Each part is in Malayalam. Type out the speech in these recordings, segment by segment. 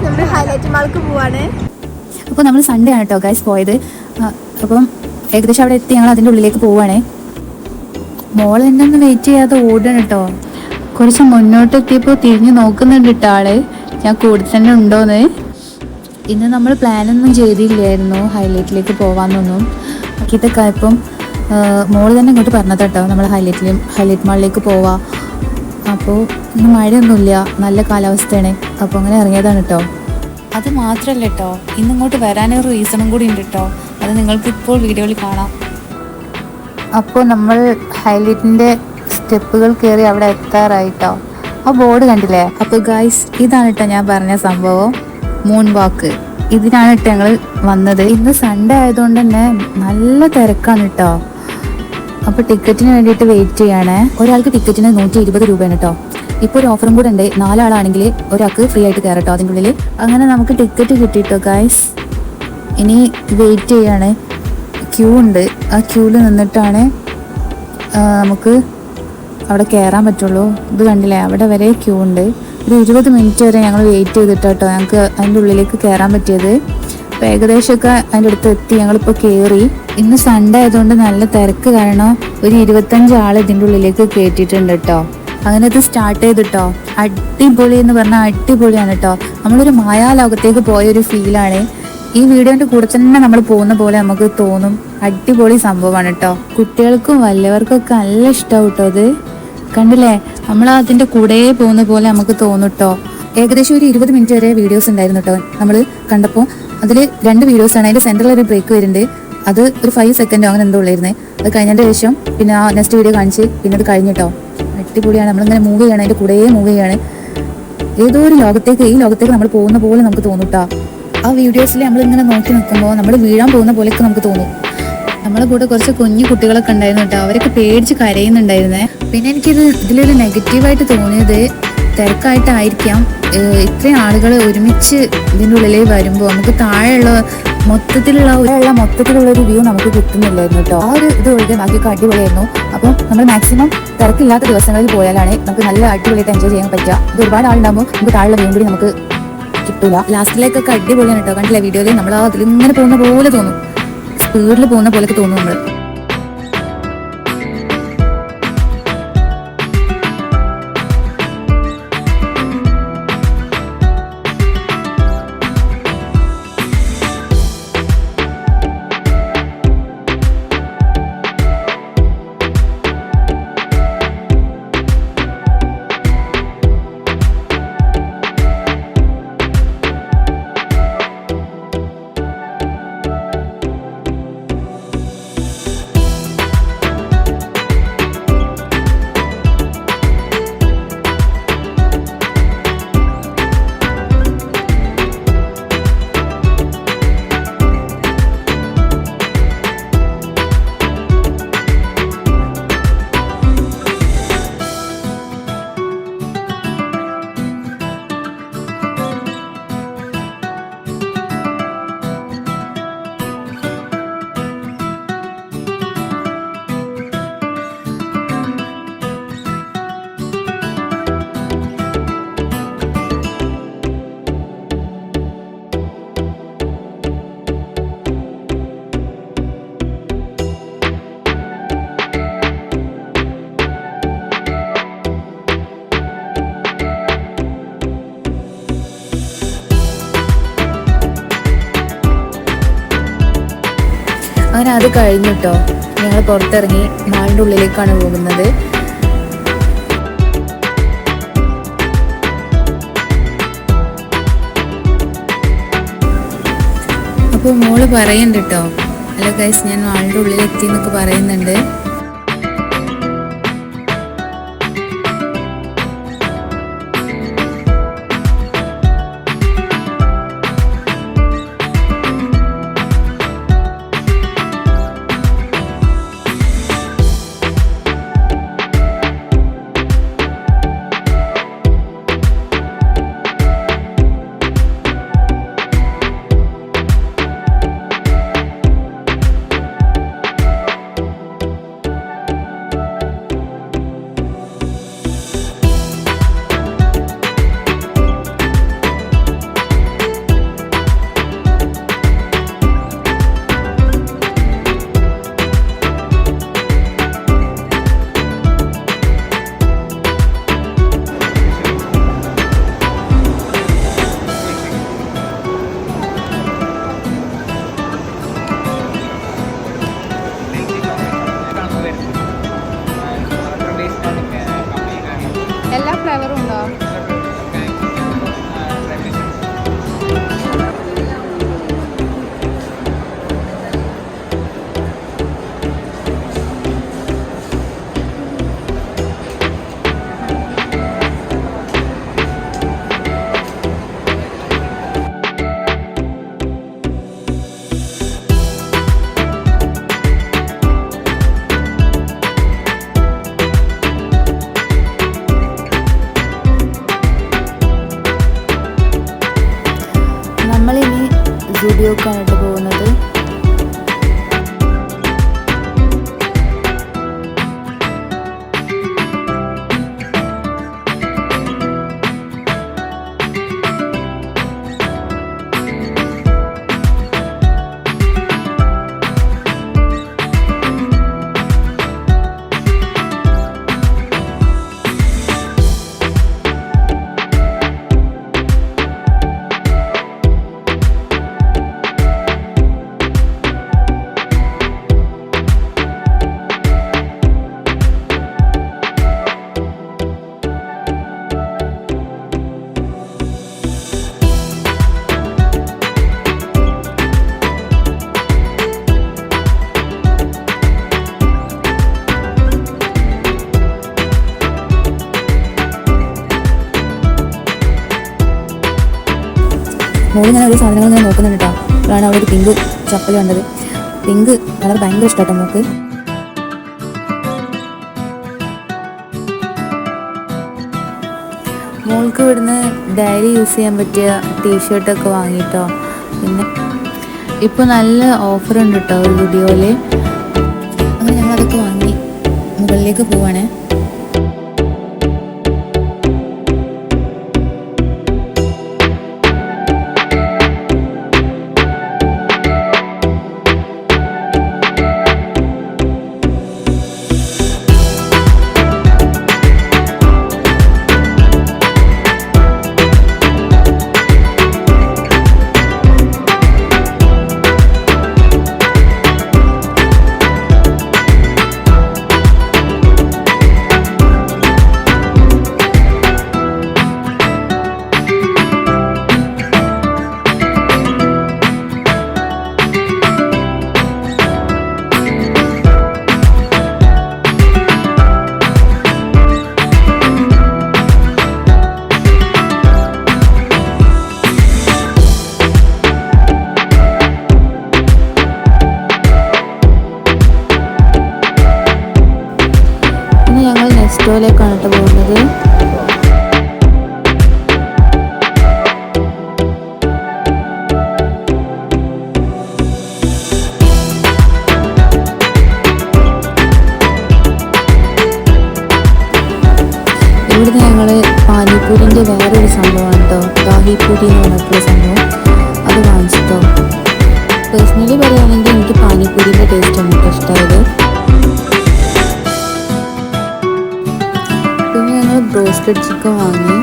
നമ്മൾ ഹൈലൈറ്റ് മാൾക്ക് പോവാണ്. അപ്പോൾ നമ്മൾ സൺഡേ ആണ് കേട്ടോ ഗൈസ് പോയത്. അപ്പം ഏകദേശം അവിടെ എത്തി ഞങ്ങൾ അതിൻ്റെ ഉള്ളിലേക്ക് പോവുകയാണേ. മോൾ എന്നെ ഒന്ന് വെയിറ്റ് ചെയ്യാതെ ഓടണം കേട്ടോ. കുറച്ച് മുന്നോട്ട് എത്തിയപ്പോൾ തിരിഞ്ഞ് നോക്കുന്നുണ്ട് കേട്ടോ ആള്, ഞാൻ കൂടെ തന്നെ ഉണ്ടോയെന്ന്. ഇന്ന് നമ്മൾ പ്ലാനൊന്നും ചെയ്തില്ലായിരുന്നു ഹൈലൈറ്റിലേക്ക് പോകാമെന്നൊന്നും. ഇതൊക്കെ ഇപ്പം മോള് തന്നെ ഇങ്ങോട്ട് പറഞ്ഞത് കേട്ടോ നമ്മൾ ഹൈലൈറ്റ് മാളിലേക്ക് പോവാം. അപ്പോൾ ഇന്ന് മഴയൊന്നുമില്ല, നല്ല കാലാവസ്ഥയാണ്. അപ്പോൾ അങ്ങനെ ഇറങ്ങിയതാണ് കേട്ടോ. അത് മാത്രമല്ല കേട്ടോ, ഇന്നിങ്ങോട്ട് വരാനൊരു റീസണും കൂടി ഉണ്ട് കേട്ടോ. അത് നിങ്ങൾക്ക് ഇപ്പോൾ വീഡിയോയിൽ കാണാം. അപ്പോൾ നമ്മൾ ഹൈലൈറ്റിൻ്റെ സ്റ്റെപ്പുകൾ കയറി അവിടെ എത്താറായിട്ടോ. ആ ബോർഡ് കണ്ടില്ലേ? അപ്പോൾ ഗൈസ് ഇതാണ് കേട്ടോ ഞാൻ പറഞ്ഞ സംഭവം, മൂൺ വാക്ക്. ഇതിനാണ് കേട്ടോ ഞങ്ങൾ വന്നത്. ഇന്ന് സൺഡേ ആയതുകൊണ്ട് തന്നെ നല്ല തിരക്കാണ് കേട്ടോ. അപ്പോൾ ടിക്കറ്റിന് വേണ്ടിയിട്ട് വെയിറ്റ് ചെയ്യണേ. ഒരാൾക്ക് ടിക്കറ്റിന് 120 രൂപയാണ് കേട്ടോ. ഇപ്പോൾ ഒരു ഓഫറും കൂടെ ഉണ്ട്, 4 ആളാണെങ്കിൽ ഒരാൾക്ക് ഫ്രീ ആയിട്ട് കയറട്ടോ അതിൻ്റെ ഉള്ളിൽ. അങ്ങനെ നമുക്ക് ടിക്കറ്റ് കിട്ടിയിട്ടോ ഗൈസ്. ഇനി വെയിറ്റ് ചെയ്യാണ്, ക്യൂ ഉണ്ട്. ആ ക്യൂവിൽ നിന്നിട്ടാണ് നമുക്ക് അവിടെ കയറാൻ പറ്റുള്ളൂ. ഇത് കണ്ടില്ലേ, അവിടെ വരെ ക്യൂ ഉണ്ട്. ഒരു 20 മിനിറ്റ് വരെ ഞങ്ങൾ വെയിറ്റ് ചെയ്തിട്ടോ ഞങ്ങൾക്ക് അതിൻ്റെ ഉള്ളിലേക്ക് കയറാൻ പറ്റിയത്. അപ്പോൾ ഏകദേശമൊക്കെ അതിൻ്റെ അടുത്ത് എത്തി, ഞങ്ങളിപ്പോൾ കയറി. ഇന്ന് സൺഡേ ആയതുകൊണ്ട് നല്ല തിരക്ക് കാരണം ഒരു 25 ആൾ ഇതിൻ്റെ ഉള്ളിലേക്ക് കയറ്റിയിട്ടുണ്ട് കേട്ടോ. അങ്ങനെ ഇത് സ്റ്റാർട്ട് ചെയ്തിട്ടോ. അടിപൊളി എന്ന് പറഞ്ഞാൽ അടിപൊളിയാണ് കേട്ടോ. നമ്മളൊരു മായാലോകത്തേക്ക് പോയൊരു ഫീലാണ്. ഈ വീഡിയോൻ്റെ കൂടെ തന്നെ നമ്മൾ പോകുന്ന പോലെ നമുക്ക് തോന്നും. അടിപൊളി സംഭവമാണ് കേട്ടോ. കുട്ടികൾക്കും വലിയവർക്കും ഒക്കെ നല്ല ഇഷ്ടമാവും കേട്ടോ. അത് കണ്ടില്ലേ, നമ്മൾ അതിൻ്റെ കൂടെ പോകുന്ന പോലെ നമുക്ക് തോന്നും കേട്ടോ. ഏകദേശം ഒരു 20 മിനിറ്റ് വരെ വീഡിയോസ് ഉണ്ടായിരുന്നു കേട്ടോ നമ്മൾ കണ്ടപ്പോൾ. അതിൽ 2 വീഡിയോസാണ്. അതിൻ്റെ സെൻറ്ററിൽ ഒരു ബ്രേക്ക് വരുന്നുണ്ട്. അത് ഒരു 5 സെക്കൻഡോ അങ്ങനെ എന്തോ ഉള്ളായിരുന്നേ. അത് കഴിഞ്ഞതിൻ്റെ ശേഷം പിന്നെ ആ നെക്സ്റ്റ് വീഡിയോ കാണിച്ച് പിന്നെ അത് കഴിഞ്ഞിട്ടോ. അടിപൊളിയാണ്. നമ്മളിങ്ങനെ മൂവ് ചെയ്യണം, അതിൻ്റെ കൂടെ മൂവ് ചെയ്യാണ്. ഏതോ ഒരു ലോകത്തേക്ക്, ഈ ലോകത്തേക്ക് നമ്മൾ പോകുന്ന പോലെ നമുക്ക് തോന്നും കേട്ടോ. ആ വീഡിയോസിൽ നമ്മളിങ്ങനെ നോക്കി നിൽക്കുമ്പോൾ നമ്മൾ വീഴാൻ പോകുന്ന പോലെയൊക്കെ നമുക്ക് തോന്നും. നമ്മളെ കൂടെ കുറച്ച് കുഞ്ഞു കുട്ടികളൊക്കെ ഉണ്ടായിരുന്നു കേട്ടോ. അവരൊക്കെ പേടിച്ച് കരയുന്നുണ്ടായിരുന്നേ. പിന്നെ ഇതിലൊരു നെഗറ്റീവായിട്ട് തോന്നിയത് തിരക്കായിട്ടായിരിക്കാം ഇത്രയും ആളുകൾ ഒരുമിച്ച് ഇതിൻ്റെ ഉള്ളിൽ വരുമ്പോൾ നമുക്ക് താഴെയുള്ള മൊത്തത്തിലുള്ള ഒരു വ്യൂ നമുക്ക് കിട്ടുന്നില്ലായിരുന്നു കേട്ടോ. ആ ഒരു ഇത് ഒഴികെ ബാക്കിയൊക്കെ അടിപൊളിയായിരുന്നു. അപ്പം നമ്മൾ മാക്സിമം തിരക്കില്ലാത്ത ദിവസങ്ങളിൽ പോയാലാണ് നമുക്ക് നല്ല അടിപൊളിയായിട്ട് എൻജോയ് ചെയ്യാൻ പറ്റുക. ഇത് ഒരുപാട് ആളുണ്ടാകുമ്പോൾ നമുക്ക് താഴെയുള്ള വ്യൂ കൂടി നമുക്ക് കിട്ടൂല. ലാസ്റ്റിലേക്കൊക്കെ അടിപൊളിയാണ് കേട്ടോ. കണ്ടില്ല വീഡിയോയിൽ നമ്മൾ അതിലിങ്ങനെ പോകുന്ന പോലെ തോന്നും, സ്പീഡിൽ പോകുന്ന പോലെയൊക്കെ തോന്നും നമ്മൾ. അങ്ങനെ അത് കഴിഞ്ഞിട്ടോ ഞങ്ങൾ പുറത്തിറങ്ങി മാളിൻ്റെ ഉള്ളിലേക്കാണ് പോകുന്നത്. അപ്പോൾ മോള് പറയുന്നുണ്ട് കേട്ടോ, അല്ല ഗൈസ് ഞാൻ മാളിൻ്റെ ഉള്ളിലെത്തി എന്നൊക്കെ പറയുന്നുണ്ട്. സ്റ്റുഡിയോക്കാണ് പോകുന്നത്. മോള് ഞാൻ ഒരു സാധനങ്ങൾ ഇങ്ങനെ നോക്കുന്നുണ്ട് കേട്ടോ. അപ്പോഴാണ് അവിടെ ഒരു പിങ്ക് ചപ്പൽ കണ്ടത്. പിങ്ക് കളർ ഭയങ്കര ഇഷ്ടമാട്ടോ മോൾക്ക്. മോൾക്ക് ഇവിടുന്ന് ഡയറി യൂസ് ചെയ്യാൻ പറ്റിയ ടീഷർട്ടൊക്കെ വാങ്ങിയിട്ടോ. പിന്നെ ഇപ്പോൾ നല്ല ഓഫർ ഉണ്ട് കേട്ടോ ഒരു വീഡിയോയിൽ. അങ്ങനെ ഞങ്ങളതൊക്കെ വാങ്ങി മുകളിലേക്ക് പോവാണേ. ഞങ്ങൾ നെസ്റ്റോയിലേക്കാണ് കേട്ടോ പോകുന്നത്. ഇവിടുന്ന് ഞങ്ങൾ പാനിപ്പൂരിൻ്റെ വേറൊരു സംഭവമാണ് കേട്ടോ, ദാഹിപ്പൂരി എന്ന് പറഞ്ഞിട്ടുള്ള സംഭവം, അത് വാങ്ങിച്ചിട്ടോ. പേഴ്സണലി പറയുകയാണെങ്കിൽ എനിക്ക് പാനിപ്പൂരിൻ്റെ ടേസ്റ്റാണ് കേട്ടോ ഇഷ്ടമായത്. പിന്നെ ഞങ്ങൾ ബ്രോസ്റ്റഡ് ചിക്കൻ വാങ്ങി.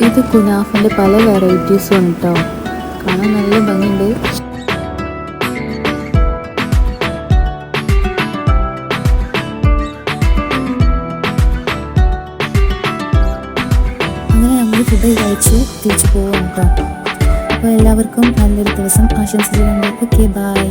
ഇത് കുനാഫിൻ്റെ പല വെറൈറ്റീസും ഉണ്ട് കേട്ടോ, കാണാൻ നല്ല ഭംഗിയുണ്ട്. അങ്ങനെ നമ്മൾ ഫുഡ് കഴിച്ച് തിരിച്ചു പോവാം കേട്ടോ. അപ്പോൾ എല്ലാവർക്കും നല്ലൊരു ദിവസം ആശംസിച്ചുകൊണ്ട് ഓക്കെ ബൈ.